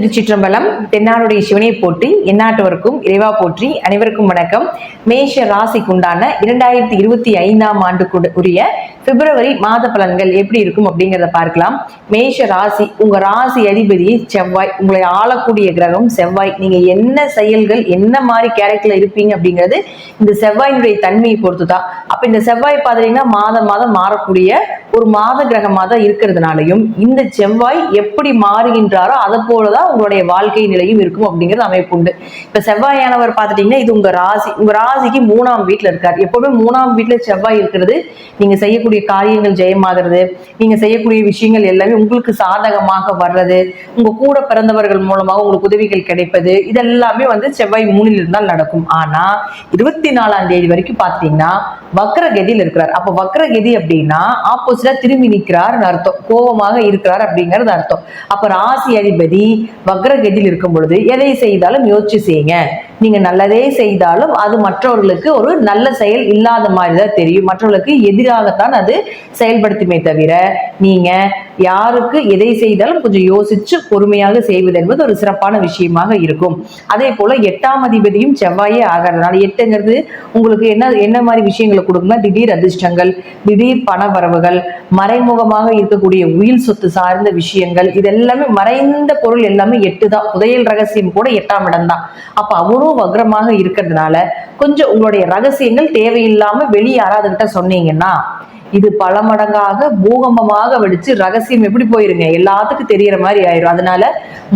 திருச்சிற்றம்பலம். தென்னாடுடைய சிவனை போற்றி, எந்நாட்டவருக்கும் இறைவா போற்றி. அனைவருக்கும் வணக்கம். மேஷ ராசிக்குண்டான 2025ஆம் ஆண்டுக்கு உரிய பிப்ரவரி மாத பலன்கள் எப்படி இருக்கும் அப்படிங்கிறத பார்க்கலாம். மேஷ ராசி, உங்க ராசி அதிபதி செவ்வாய், உங்களை ஆளக்கூடிய கிரகம் செவ்வாய். நீங்க என்ன செயல்கள், என்ன மாதிரி கேரக்டர்ல இருப்பீங்க அப்படிங்கிறது இந்த செவ்வாயினுடைய தன்மையை பொறுத்துதான். அப்ப இந்த செவ்வாய் பாத்தீங்கன்னா மாதம் மாறக்கூடிய ஒரு மாத கிரகமா தான் இருக்கிறதுனாலையும் இந்த செவ்வாய் எப்படி மாறுகின்றாரோ அதை போலதான் உங்களுடைய வாழ்க்கை நிலையும் இருக்கும் அப்படிங்கிறது அமைப்பு உண்டு. இப்ப செவ்வாயானவர் பாத்துட்டீங்கன்னா இது உங்க ராசிக்கு 3ஆம் வீட்டுல இருக்காரு. எப்பவுமே 3ஆம் வீட்டுல செவ்வாய் இருக்கிறது நீங்க செய்யக்கூடிய காரியங்கள் ஜெயமாகிறது, நீங்க செய்யக்கூடிய விஷயங்கள் எல்லாமே உங்களுக்கு சாதகமாக வர்றது, உங்க கூட பிறந்தவர்கள் மூலமாக உங்களுக்கு உதவிகள் கிடைப்பது, இதெல்லாமே செவ்வாய் 3ல் இருந்தால் நடக்கும். ஆனா 24ஆம் தேதி வரைக்கும் பாத்தீங்கன்னா வக்ரகதியில் இருக்கிறார். அப்ப வக்ரகதி அப்படின்னா ஆப்போசிட்டா திரும்பி நிற்கிறார் அர்த்தம், கோபமாக இருக்கிறார் அப்படிங்கிறது அர்த்தம். அப்ப ராசி அதிபதி வக்ரகதியில் இருக்கும் பொழுது எதை செய்தாலும் யோசிச்சு செய்யுங்க. நீங்க நல்லதே செய்தாலும் அது மற்றவர்களுக்கு ஒரு நல்ல செயல் இல்லாத மாதிரிதான் தெரியும், மற்றவர்களுக்கு எதிராகத்தான் அது செயல்படுத்துமே தவிர நீங்க யாருக்கு எதை செய்தாலும் கொஞ்சம் யோசிச்சு பொறுமையாக செய்வது என்பது ஒரு சிறப்பான விஷயமாக இருக்கும். அதே போல 8ஆம் அதிபதியும் செவ்வாயே ஆகிறதுனால 8ங்கிறது உங்களுக்கு என்ன மாதிரி விஷயங்களை கொடுக்குன்னா திடீர் அதிர்ஷ்டங்கள், திடீர் பண வரவுகள், மறைமுகமாக இருக்கக்கூடிய உயில் சொத்து சார்ந்த விஷயங்கள், இதெல்லாமே மறைந்த பொருள் எல்லாமே 8 தான். புதையல் ரகசியம் கூட 8ஆம் இடம் தான். அப்ப அவரும் வக்ரமாக இருக்கிறதுனால கொஞ்சம் உங்களுடைய ரகசியங்கள் தேவையில்லாம வெளியே யாராவது சொன்னீங்கன்னா இது பல மடங்காக பூகம்பமாக வெடிச்சு ரகசியம் எப்படி போயிருங்க எல்லாத்துக்கும் தெரியற மாதிரி ஆயிரும். அதனால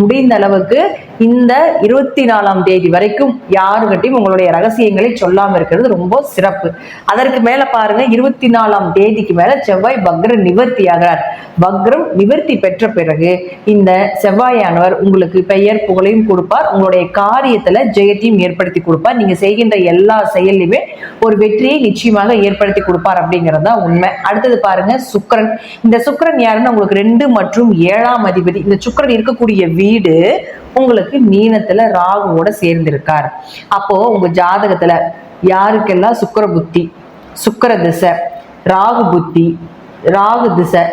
முடிந்த அளவுக்கு இந்த 24ஆம் தேதி வரைக்கும் யாருக்கிட்டையும் உங்களுடைய ரகசியங்களை சொல்லாம இருக்கிறது ரொம்ப சிறப்பு. அதற்கு மேல பாருங்க, 24ஆம் தேதிக்கு மேல செவ்வாய் வக்ர நிவர்த்தி ஆகிறார். வக்ரம் நிவர்த்தி பெற்ற பிறகு இந்த செவ்வாயானவர் உங்களுக்கு பெயர் புகழையும் கொடுப்பார், உங்களுடைய காரியத்துல ஜெயத்தையும் ஏற்படுத்தி கொடுப்பார், நீங்க செய்கின்ற எல்லா செயலையுமே ஒரு வெற்றியை நிச்சயமாக ஏற்படுத்தி கொடுப்பார் அப்படிங்கிறதா உண்மை. அடுத்தது பாருங்க சுக்கிரன். இந்த சுக்கிரன் யாருன்னா உங்களுக்கு 2 மற்றும் 7ஆம் அதிபதி. இந்த சுக்கிரன் இருக்கக்கூடிய வீடு உங்களுக்கு மீனத்துல ராகுவோட சேர்ந்திருக்கார். அப்போ உங்க ஜாதகத்துல யாருக்கெல்லாம் சுக்கிர புத்தி, சுக்கிர திசை, ராகு புத்தி, ராகு திசை,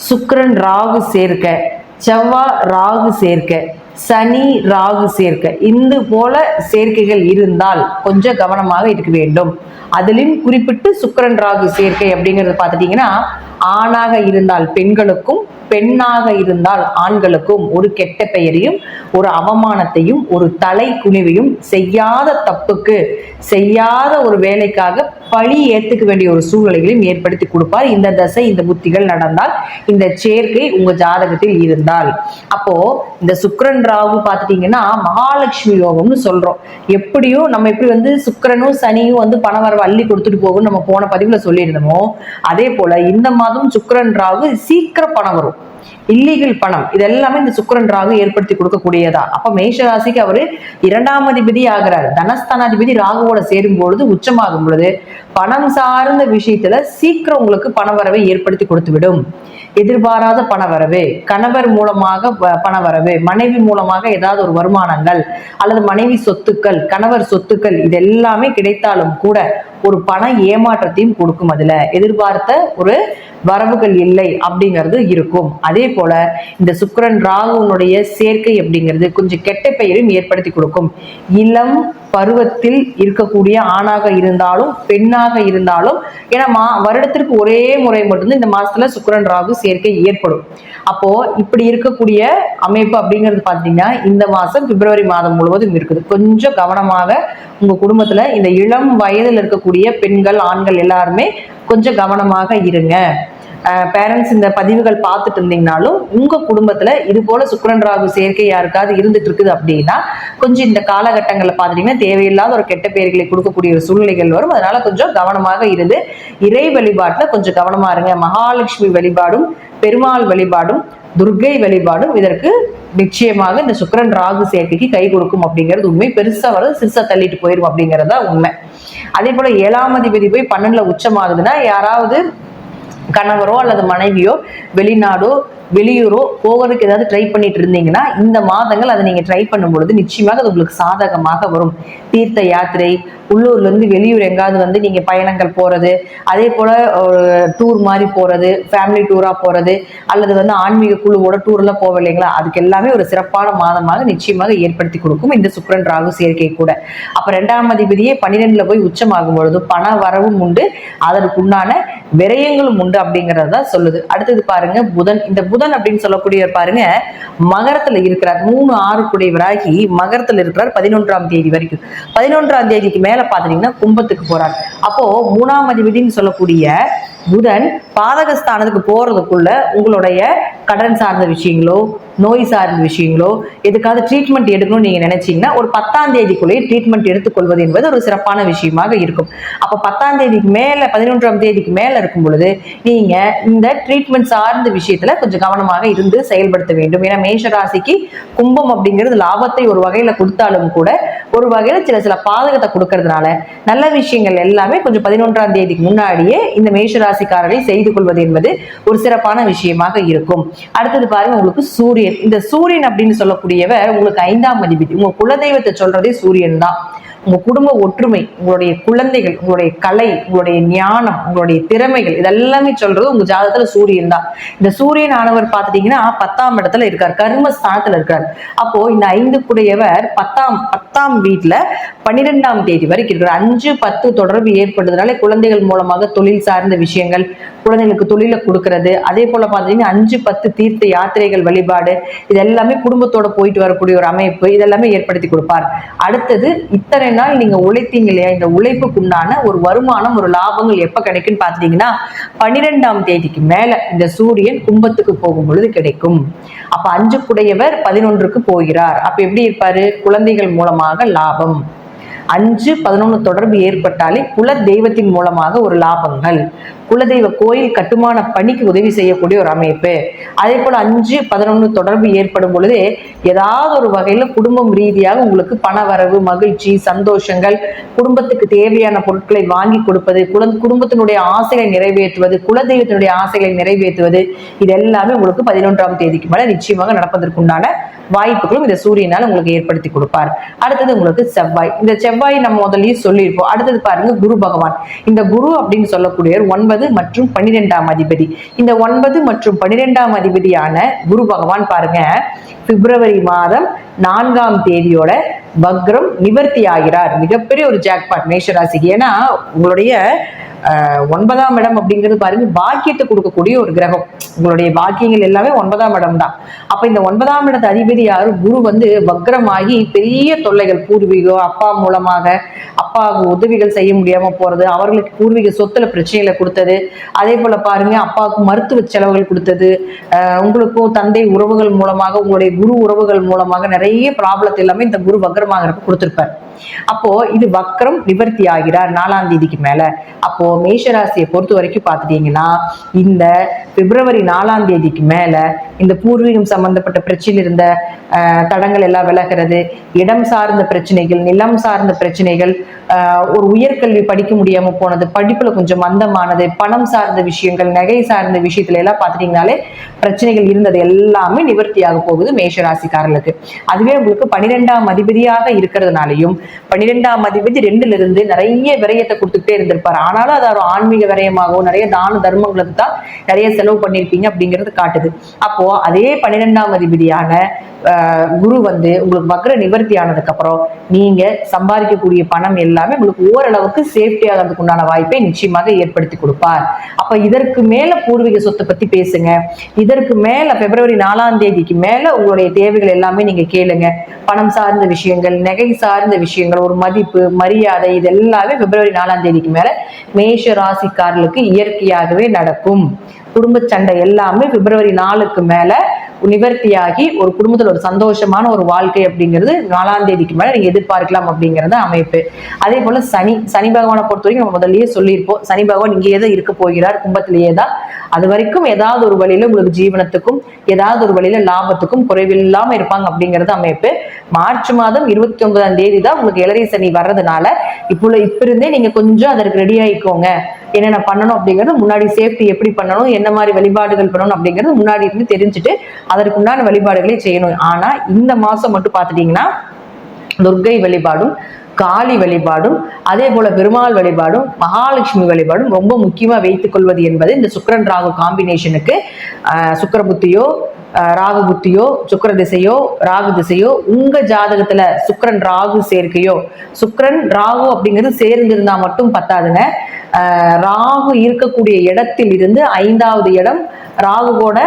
சுக்கிரன் ராகு சேர்க்க, செவ்வாய் ராகு சேர்க்க, சனி ராகு சேர்க்க, இந்த போல சேர்க்கைகள் இருந்தால் கொஞ்சம் கவனமாக இருக்க வேண்டும். அதிலும் குறிப்பிட்டு சுக்கிரன் ராகு சேர்க்கை அப்படிங்கறது பாத்துட்டீங்கன்னா ஆணாக இருந்தால் பெண்களுக்கும், பெண்ணாக இருந்தால் ஆண்களுக்கும் ஒரு கெட்ட பெயரையும் ஒரு அவமானத்தையும் ஒரு தலை குனிவையும் செய்யாத தப்புக்கு செய்யாத ஒரு வேலைக்காக பழி ஏத்துக்க வேண்டிய ஒரு சூழ்நிலைகளையும் ஏற்படுத்தி கொடுப்பார். இந்த தசை இந்த புத்திகள் நடந்தால், இந்த சேர்க்கை உங்க ஜாதகத்தில் இருந்தால். அப்போ இந்த சுக்கிரன் ராகு பாத்துட்டீங்கன்னா மகாலட்சுமி யோகம்னு சொல்றோம். எப்படியும் நம்ம எப்படி சுக்கிரனும் சனியும் பணவரவு அள்ளி கொடுத்துட்டு போகும் நம்ம போன பதிவுல சொல்லியிருந்தோமோ, அதே போல இந்த மாதம் சுக்கிரன் ராகு சீக்கிரம் பணம் வரும், இல்லீகல் பணம், இதெல்லாமே இந்த சுக்கிரன் ராகு ஏற்படுத்தி கொடுக்கக்கூடியதா. அப்ப மேஷ ராசிக்கு அவரு 2ஆம் அதிபதி ஆகிறார். தனஸ்தானாதிபதி ராகுவோட சேரும் பொழுது உச்சமாகும் பொழுது பணம் சார்ந்த விஷயத்துல சீக்கிரம் உங்களுக்கு பணவரவை ஏற்படுத்தி கொடுத்து விடும். எதிர்பாராத பணவரவு, கணவர் மூலமாக பணவரவு, மனைவி மூலமாக ஏதாவது ஒரு வருமானங்கள் அல்லது மனைவி சொத்துக்கள், கணவர் சொத்துக்கள், இது எல்லாமே கிடைத்தாலும் கூட ஒரு பண ஏமாற்றத்தையும் கொடுக்கும். அதுல எதிர்பார்த்த ஒரு வரவுகள் இல்லை அப்படிங்கிறது இருக்கும். அதே போல இந்த சுக்கிரன் ராகுனுடைய சேர்க்கை அப்படிங்கிறது கொஞ்சம் கெட்ட பெயரையும் ஏற்படுத்தி கொடுக்கும். இளம் பருவத்தில் இருக்கக்கூடிய ஆணாக இருந்தாலும் பெண்ணாக இருந்தாலும், ஏன்னா வருடத்திற்கு ஒரே முறை மட்டும்தான் இந்த மாசத்துல சுக்கிரன் ராகு சேர்க்கை ஏற்படும். அப்போ இப்படி இருக்கக்கூடிய அமைப்பு அப்படிங்கிறது பாத்தீங்கன்னா இந்த மாசம் பிப்ரவரி மாதம் முழுவதும் இருக்குது. கொஞ்சம் கவனமாக உங்க குடும்பத்துல இந்த இளம் வயதில் இருக்கக்கூடிய பெண்கள் ஆண்கள் எல்லாருமே கொஞ்சம் கவனமாக இருங்க. பேரண்ட்ஸ் இந்த பதிவுகள் பார்த்துட்டு இருந்தீங்கனாலும் உங்க குடும்பத்துல இது போல சுக்கிரன் ராகு சேர்க்கை யாருக்காவது இருந்துட்டு இருக்குது அப்படின்னா கொஞ்சம் இந்த காலகட்டங்களை பார்த்துட்டீங்கன்னா தேவையில்லாத ஒரு கெட்ட பெயர்களை கொடுக்கக்கூடிய ஒரு சூழ்நிலைகள் வரும். அதனால கொஞ்சம் கவனமாக இருந்து இறை வழிபாட்டுல கொஞ்சம் கவனமா இருங்க. மகாலட்சுமி வழிபாடும், பெருமாள் வழிபாடும், துர்க்கை வழிபாடும் இதற்கு நிச்சயமாக இந்த சுக்கிரன் ராகு சேர்க்கைக்கு கை கொடுக்கும் அப்படிங்கிறது உண்மை. பெருசா வரும், சிறுசா தள்ளிட்டு போயிடும் அப்படிங்கறதா உண்மை. அதே போல 7ஆம் அதிபதி போய் 12ல உச்சமாகுதுன்னா யாராவது கணவரோ அல்லது மனைவியோ வெளிநாடோ வெளியூரோ போகிறதுக்கு ஏதாவது ட்ரை பண்ணிட்டு இருந்தீங்கன்னா இந்த மாதங்கள் அதை நீங்க ட்ரை பண்ணும் பொழுது நிச்சயமாக அது உங்களுக்கு சாதகமாக வரும். தீர்த்த யாத்திரை, உள்ளூர்ல இருந்து வெளியூர் எங்காவது நீங்க பயணங்கள் போறது, அதே போல ஒரு டூர் மாதிரி போறது, ஃபேமிலி டூரா போறது, அல்லது ஆன்மீக குழுவோட டூர்ல போவோம் இல்லைங்களா, அதுக்கு எல்லாமே ஒரு சிறப்பான மாதமாக நிச்சயமாக ஏற்படுத்தி கொடுக்கும் இந்த சுக்கிரன் ராகு சேர்க்கை கூட. அப்ப 2ஆம் அதிபதியே 12ல போய் உச்சமாகும் பொழுது பண வரவும் உண்டு, அதற்கு உண்டான விரயங்களும் உண்டு அப்படிங்கறத சொல்லுது. அடுத்தது பாருங்க புதன். இந்த புதன் அப்படின்னு சொல்லக்கூடிய பாருங்க மகரத்துல இருக்கிறார். 3-6 குடையவராகி மகரத்துல இருக்கிறார் 11ஆம் தேதி வரைக்கும். 11ஆம் தேதிக்கு மேல பாத்தீங்கன்னா கும்பத்துக்கு போறார். அப்போ 3ஆம் அதிபதினு சொல்லக்கூடிய புதன் பாதகஸ்தானத்துக்கு போறதுக்குள்ள உங்களுடைய கடன் சார்ந்த விஷயங்களோ, நோய் சார்ந்த விஷயங்களோ, எதுக்காவது ட்ரீட்மெண்ட் எடுக்கணும்னு நீங்க நினைச்சீங்கன்னா ஒரு 10ஆம் தேதிக்குள்ளேயே ட்ரீட்மெண்ட் எடுத்துக்கொள்வது என்பது ஒரு சிறப்பான விஷயமாக இருக்கும். அப்ப 10ஆம் தேதிக்கு மேல 11ஆம் தேதிக்கு மேல இருக்கும் பொழுது நீங்க இந்த ட்ரீட்மெண்ட் சார்ந்த விஷயத்துல கொஞ்சம் கவனமாக இருந்து செயல்படுத்த வேண்டும். ஏன்னா மேஷராசிக்கு கும்பம் அப்படிங்கிறது லாபத்தை ஒரு வகையில கொடுத்தாலும் கூட ஒரு வகையில சில பாதகத்தை கொடுக்கறதுனால நல்ல விஷயங்கள் எல்லாமே கொஞ்சம் 11ஆம் தேதிக்கு முன்னாடியே இந்த மேஷராசிக்காரரை செய்து கொள்வது என்பது ஒரு சிறப்பான விஷயமாக இருக்கும். அடுத்தது பாருங்க உங்களுக்கு சூரியன். இந்த சூரியன் அப்படின்னு சொல்லக்கூடியவர் உங்களுக்கு 5ஆம் அதிபதி. உங்க குலதெய்வத்தை சொல்றதே சூரியன் தான். உங்க குடும்ப ஒற்றுமை, உங்களுடைய குழந்தைகள், உங்களுடைய கலை, உங்களுடைய ஞானம், உங்களுடைய திறமைகள், இதெல்லாமே சொல்றது உங்க ஜாதகத்துல சூரியன் தான். இந்த சூரியன் ஆனவர் பாத்துட்டீங்கன்னா 10ஆம் இடத்துல இருக்கார், கர்மஸ்தானத்துல இருக்கார். அப்போ இந்த 5 குடையவர் 10ஆம் வீட்டுல 12ஆம் தேதி வரைக்கும் இருக்கிறார். 5-10 தொடர்பு ஏற்படுறதுனால குழந்தைகள் மூலமாக தொழில் சார்ந்த விஷயங்கள், குழந்தைகளுக்கு தொழிலை கொடுக்கறது, அதே போல பாத்தீங்கன்னா 5-10 தீர்த்த யாத்திரைகள், வழிபாடு, இது எல்லாமே குடும்பத்தோட போயிட்டு வரக்கூடிய ஒரு அமைப்பு, இதெல்லாமே ஏற்படுத்தி கொடுப்பார். அடுத்தது இத்தனை நாள் நீங்க உழைத்தீங்க இல்லையா, இந்த உழைப்புக்குண்டான ஒரு வருமானம், ஒரு லாபங்கள் எப்ப கிடைக்கும்னு பாத்தீங்கன்னா 12ஆம் தேதிக்கு மேல இந்த சூரியன் கும்பத்துக்கு போகும் பொழுது கிடைக்கும். அப்ப 5 குடையவர் 11க்கு போகிறார். அப்ப எப்படி இருப்பாரு? குழந்தைகள் மூலமாக லாபம். 5-11 தொடர்பு ஏற்பட்டாலே குல தெய்வத்தின் மூலமாக ஒரு லாபங்கள், குலதெய்வ கோயில் கட்டுமான பணிக்கு உதவி செய்யக்கூடிய ஒரு அமைப்பு. அதே போல 5-11 தொடர்பு ஏற்படும் பொழுது ஏதாவது ஒரு வகையில குடும்பம் ரீதியாக உங்களுக்கு பண வரவு, மகிழ்ச்சி, சந்தோஷங்கள், குடும்பத்துக்கு தேவையான பொருட்களை வாங்கி கொடுப்பது, குடும்பத்தினுடைய ஆசைகளை நிறைவேற்றுவது, குலதெய்வத்தினுடைய ஆசைகளை நிறைவேற்றுவது, இது எல்லாமே உங்களுக்கு 11ஆம் தேதிக்கு மேல நிச்சயமாக நடப்பதற்குண்டான வாய்ப்புகளும் இந்த சூரியனால உங்களுக்கு ஏற்படுத்தி கொடுப்பார். அடுத்தது உங்களுக்கு செவ்வாய். இந்த செவ்வாய் நம்ம முதல்லயே சொல்லியிருப்போம். அடுத்தது பாருங்க குரு பகவான். இந்த குரு அப்படின்னு சொல்லக்கூடிய 9 மற்றும் 12ஆம் அதிபதி. இந்த 9 மற்றும் 12ஆம் அதிபதியான குரு பகவான் பாருங்க பிப்ரவரி மாதம் 4ஆம் தேதியோட வக்ரம் நிவர்த்தி ஆகிறார். மிகப்பெரிய ஒரு ஜாக்பாட் மேஷராசிக்கு. ஏன்னா உங்களுடைய 9ஆம் இடம் அப்படிங்கிறது பாருங்க பாக்கியத்தை கொடுக்கக்கூடிய ஒரு கிரகம். உங்களுடைய பாக்கியங்கள் எல்லாமே 9ஆம் இடம் தான். அப்ப இந்த 9ஆம் இடத்து அதிபதி யாரு? குரு வக்ரமாகி பெரிய தொல்லைகள், பூர்வீகம், அப்பா மூலமாக அப்பாவுக்கு உதவிகள் செய்ய முடியாம போறது, அவர்களுக்கு பூர்வீக சொத்துல பிரச்சனைகளை கொடுத்தது, அதே போல பாருங்க அப்பாவுக்கு மருத்துவ செலவுகள் கொடுத்தது, உங்களுக்கும் தந்தை உறவுகள் மூலமாக, உங்களுடைய குரு உறவுகள் மூலமாக நிறைய ப்ராப்ளத்தை எல்லாமே இந்த குரு வக்ரமாக கொடுத்திருப்பார். அப்போ இது வக்ரம் நிவர்த்தி ஆகிறார் 4ஆம் தேதிக்கு மேல. அப்போ மேஷராசியை பொறுத்த வரைக்கும் பாத்துட்டீங்கன்னா இந்த பிப்ரவரி 4ஆம் தேதிக்கு மேல இந்த பூர்வீகம் சம்பந்தப்பட்ட பிரச்சனை இருந்த தடங்கள் எல்லாம் விலகிறது, இடம் சார்ந்த பிரச்சனைகள், நிலம் சார்ந்த பிரச்சனைகள், ஒரு உயர்கல்வி படிக்க முடியாம போனது, படிப்புல கொஞ்சம் மந்தமானது, பணம் சார்ந்த விஷயங்கள், நகை சார்ந்த விஷயத்துல எல்லாம் பாத்துட்டீங்கன்னாலே பிரச்சனைகள் இருந்தது எல்லாமே நிவர்த்தியாக போகுது மேஷராசிக்காரர்களுக்கு. அதுவே உங்களுக்கு 12ஆம் அதிபதியாக இருக்கிறதுனாலையும் 12ஆம் அதிபதி 2ல இருந்து நிறைய விரயத்தை கொடுத்துட்டே இருந்திருப்பாரு. ஆனாலும் அது ஒரு ஆன்மீக விரயமாகவும் நிறைய தான தர்மங்களுக்கு தான் நிறைய செலவு பண்ணிருப்பீங்க அப்படிங்கிறது காட்டுது. அப்போ அதே 12ஆம் அதிபதியான குரு உங்களுக்கு வக்ர நிவர்த்தி ஆனதுக்கு அப்புறம் நீங்க சம்பாதிக்கக்கூடிய பணம் எல்லாமே உங்களுக்கு ஓரளவுக்கு சேஃப்டி ஆகிறதுக்கு உண்டான வாய்ப்பை நிச்சயமாக ஏற்படுத்தி கொடுப்பார். அப்ப இதற்கு மேல பூர்வீக சொத்தை பத்தி பேசுங்க. இதற்கு மேல பிப்ரவரி 4ஆம் தேதிக்கு மேல உங்களுடைய தேவைகள் எல்லாமே நீங்க கேளுங்க. பணம் சார்ந்த விஷயங்கள், நகை சார்ந்த விஷயங்கள், ஒரு மதிப்பு, மரியாதை, இது எல்லாமே பிப்ரவரி 4ஆம் தேதிக்கு மேல மேஷ ராசிக்காரர்களுக்கு இயற்கையாகவே நடக்கும். குடும்ப சண்டை எல்லாமே பிப்ரவரி 4க்கு மேல நிவர்த்தியாகி ஒரு குடும்பத்துல ஒரு சந்தோஷமான ஒரு வாழ்க்கை அப்படிங்கிறது 4ஆம் தேதிக்கு மேல நீங்க எதிர்பார்க்கலாம் அப்படிங்கறது அமைப்பு. அதே போல சனி பகவானை பொறுத்த வரைக்கும் நம்ம முதல்லயே சொல்லியிருப்போம், சனி பகவான் இங்கேயே தான் இருக்க போகிறார், கும்பத்திலேயே தான். அது வரைக்கும் ஏதாவது ஒரு வழியில உங்களுக்கு ஜீவனத்துக்கும் ஏதாவது ஒரு வழியில லாபத்துக்கும் குறைவில்லாம இருப்பாங்க அப்படிங்கிறது அமைப்பு. மார்ச் மாதம் 29ஆம் தேதி தான் உங்களுக்கு ஏழரை சனி வர்றதுனால இப்ப இருந்தே நீங்க கொஞ்சம் அதற்கு ரெடி ஆயிக்கோங்க. என்னென்ன பண்ணணும் அப்படிங்கிறது முன்னாடி, சேஃப்டி எப்படி பண்ணணும், என்ன மாதிரி வழிபாடுகள் பண்ணணும் அப்படிங்கிறது முன்னாடி இருந்து தெரிஞ்சுட்டு அதற்கு உண்டான வழிபாடுகளை செய்யணும். ஆனா இந்த மாசம் மட்டும் பாத்துட்டீங்கன்னா துர்க்கை வழிபாடும், காளி வழிபாடும், அதே போல பெருமாள் வழிபாடும், மகாலட்சுமி வழிபாடும் ரொம்ப முக்கியமா வைத்துக் கொள்வது என்பது இந்த சுக்கிரன் ராகு காம்பினேஷனுக்கு சுக்கிர புத்தியோ ராகு புத்தியோ சுக்கிர திசையோ ராகு திசையோ உங்க ஜாதகத்துல சுக்கிரன் ராகு சேர்க்கையோ, சுக்கிரன் ராகு அப்படிங்கிறது சேர்ந்திருந்தா மட்டும் பத்தாதுங்க. ராகு இருக்கக்கூடிய இடத்தில் இருந்து 5வது இடம் ராகுவோட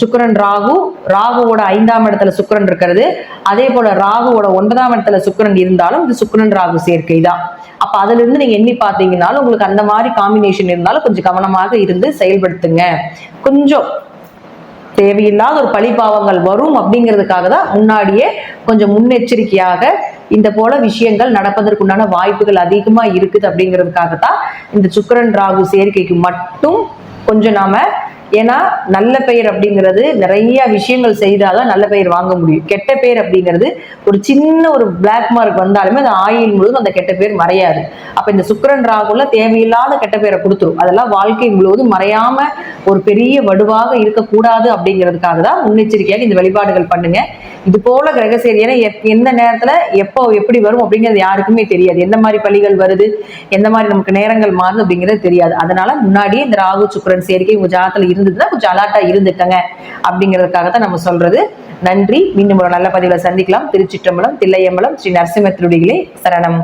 சுக்கிரன் ராகுவோட 5ஆம் இடத்துல சுக்கிரன் இருக்கிறது. அதே போல ராகுவோட 9ஆம் இடத்துல சுக்கிரன் இருந்தாலும் இது சுக்கிரன் ராகு சேர்க்கை தான். அப்ப அதுல இருந்து நீங்க எண்ணி பார்த்தீங்கன்னாலும் உங்களுக்கு அந்த மாதிரி காம்பினேஷன் இருந்தாலும் கொஞ்சம் கவனமாக இருந்து செயல்படுத்துங்க. கொஞ்சம் தேவையில்லாத ஒரு பழிபாவங்கள் வரும் அப்படிங்கிறதுக்காக தான் முன்னாடியே கொஞ்சம் முன்னெச்சரிக்கையாக இந்த போல விஷயங்கள் நடப்பதற்குண்டான வாய்ப்புகள் அதிகமா இருக்குது அப்படிங்கிறதுக்காகத்தான் இந்த சுக்கிரன் ராகு சேர்க்கைக்கு மட்டும் கொஞ்சம் நாம, ஏன்னா நல்ல பெயர் அப்படிங்கிறது நிறைய விஷயங்கள் செய்தாதான் நல்ல பெயர் வாங்க முடியும். கெட்ட பெயர் அப்படிங்கிறது ஒரு சின்ன ஒரு பிளாக் மார்க் வந்தாலுமே அந்த ஆயுள் முழுவதும் அந்த கெட்ட பேர் மறையாது. அப்ப இந்த சுக்கிரன் ராகுல தேவையில்லாத கெட்ட பேரை கொடுத்துரும். அதெல்லாம் வாழ்க்கை முழுவதும் மறையாம ஒரு பெரிய வடுவாக இருக்கக்கூடாது அப்படிங்கிறதுக்காக தான் முன்னெச்சரிக்கையாக இந்த வழிபாடுகள் பண்ணுங்க. இது போல கிரகசேரி, ஏன்னா எந்த நேரத்துல எப்போ எப்படி வரும் அப்படிங்கிறது யாருக்குமே தெரியாது. எந்த மாதிரி பள்ளிகள் வருது, எந்த மாதிரி நமக்கு நேரங்கள் மாறுது அப்படிங்கிறது தெரியாது. அதனால முன்னாடியே இந்த ராகு சுக்கிரன் சேர்க்கை உங்க ஜாதகத்துல இருந்ததுன்னா கொஞ்சம் அலர்ட்டா இருந்துக்கங்க அப்படிங்கிறதுக்காக தான் நம்ம சொல்றது. நன்றி. மீண்டும் ஒரு நல்ல பதிவுல சந்திக்கலாம். திருச்சிற்றம்பலம், தில்லையம்பலம், ஸ்ரீ நரசிம்ம திருடிகளே சரணம்.